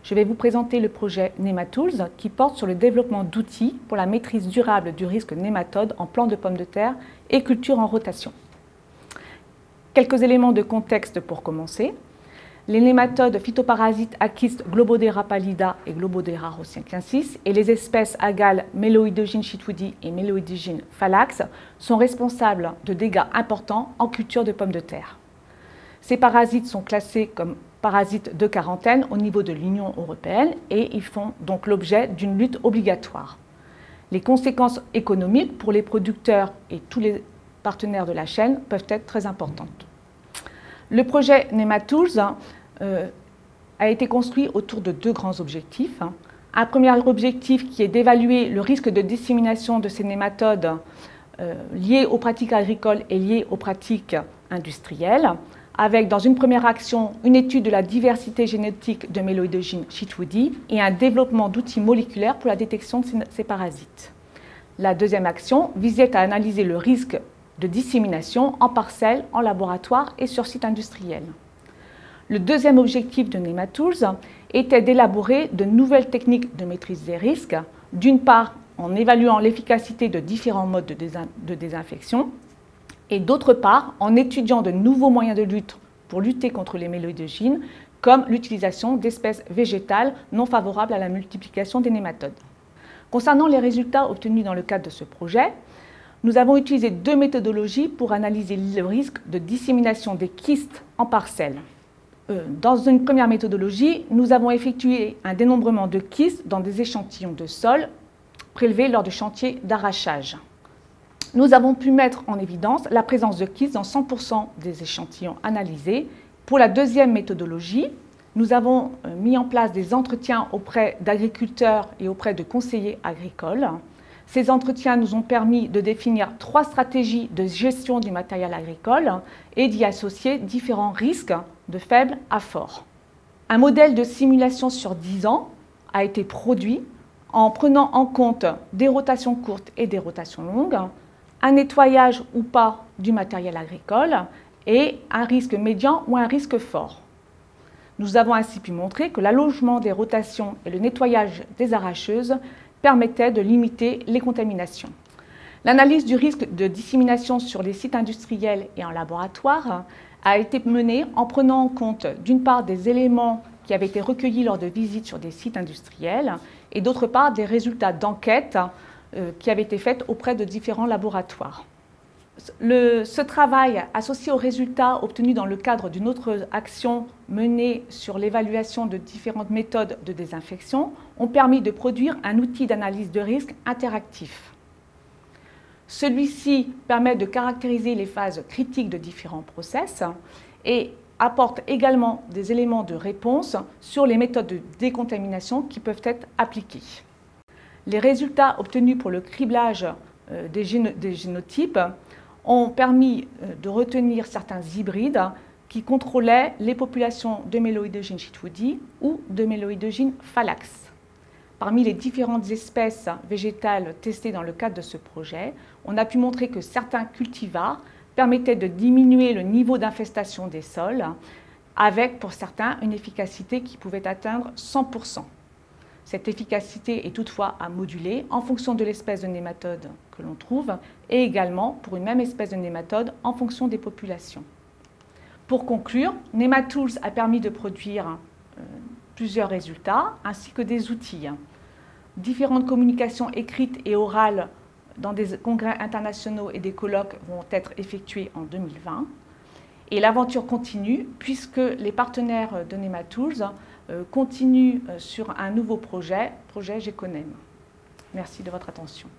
je vais vous présenter le projet Nematools qui porte sur le développement d'outils pour la maîtrise durable du risque nématode en plants de pommes de terre et cultures en rotation. Quelques éléments de contexte pour commencer. Les nématodes phytoparasites Achis Globodera pallida et Globodera rossiensis et les espèces Agale Meloidogyne chitwoodi et Meloidogyne phalax sont responsables de dégâts importants en culture de pommes de terre. Ces parasites sont classés comme parasites de quarantaine au niveau de l'Union européenne et ils font donc l'objet d'une lutte obligatoire. Les conséquences économiques pour les producteurs et tous les partenaires de la chaîne peuvent être très importantes. Le projet Nematools a été construit autour de deux grands objectifs. Un premier objectif qui est d'évaluer le risque de dissémination de ces nématodes liés aux pratiques agricoles et liés aux pratiques industrielles, avec dans une première action une étude de la diversité génétique de Meloidogyne chitwoodi et un développement d'outils moléculaires pour la détection de ces parasites. La deuxième action visait à analyser le risque de dissémination en parcelles, en laboratoire et sur site industriel. Le deuxième objectif de Nematools était d'élaborer de nouvelles techniques de maîtrise des risques, d'une part en évaluant l'efficacité de différents modes de désinfection, et d'autre part en étudiant de nouveaux moyens de lutte pour lutter contre les méloïdogynes, comme l'utilisation d'espèces végétales non favorables à la multiplication des nématodes. Concernant les résultats obtenus dans le cadre de ce projet, nous avons utilisé deux méthodologies pour analyser le risque de dissémination des kystes en parcelles. Dans une première méthodologie, nous avons effectué un dénombrement de kystes dans des échantillons de sol prélevés lors de chantiers d'arrachage. Nous avons pu mettre en évidence la présence de kystes dans 100% des échantillons analysés. Pour la deuxième méthodologie, nous avons mis en place des entretiens auprès d'agriculteurs et auprès de conseillers agricoles. Ces entretiens nous ont permis de définir 3 stratégies de gestion du matériel agricole et d'y associer différents risques de faible à fort. Un modèle de simulation sur 10 ans a été produit en prenant en compte des rotations courtes et des rotations longues, un nettoyage ou pas du matériel agricole et un risque médian ou un risque fort. Nous avons ainsi pu montrer que l'allongement des rotations et le nettoyage des arracheuses permettaient de limiter les contaminations. L'analyse du risque de dissémination sur les sites industriels et en laboratoire a été menée en prenant en compte d'une part des éléments qui avaient été recueillis lors de visites sur des sites industriels et d'autre part des résultats d'enquêtes qui avaient été faites auprès de différents laboratoires. Ce travail, associé aux résultats obtenus dans le cadre d'une autre action menée sur l'évaluation de différentes méthodes de désinfection, ont permis de produire un outil d'analyse de risque interactif. Celui-ci permet de caractériser les phases critiques de différents process et apporte également des éléments de réponse sur les méthodes de décontamination qui peuvent être appliquées. Les résultats obtenus pour le criblage des génotypes ont permis de retenir certains hybrides qui contrôlaient les populations de Meloidogyne chitwoodi ou de Meloidogyne phalax. Parmi les différentes espèces végétales testées dans le cadre de ce projet, on a pu montrer que certains cultivars permettaient de diminuer le niveau d'infestation des sols, avec pour certains une efficacité qui pouvait atteindre 100%. Cette efficacité est toutefois à moduler en fonction de l'espèce de nématode que l'on trouve et également pour une même espèce de nématode en fonction des populations. Pour conclure, Nematools a permis de produire plusieurs résultats ainsi que des outils. Différentes communications écrites et orales dans des congrès internationaux et des colloques vont être effectuées en 2020. Et l'aventure continue puisque les partenaires de Nematools continuent sur un nouveau projet, projet Geconem. Merci de votre attention.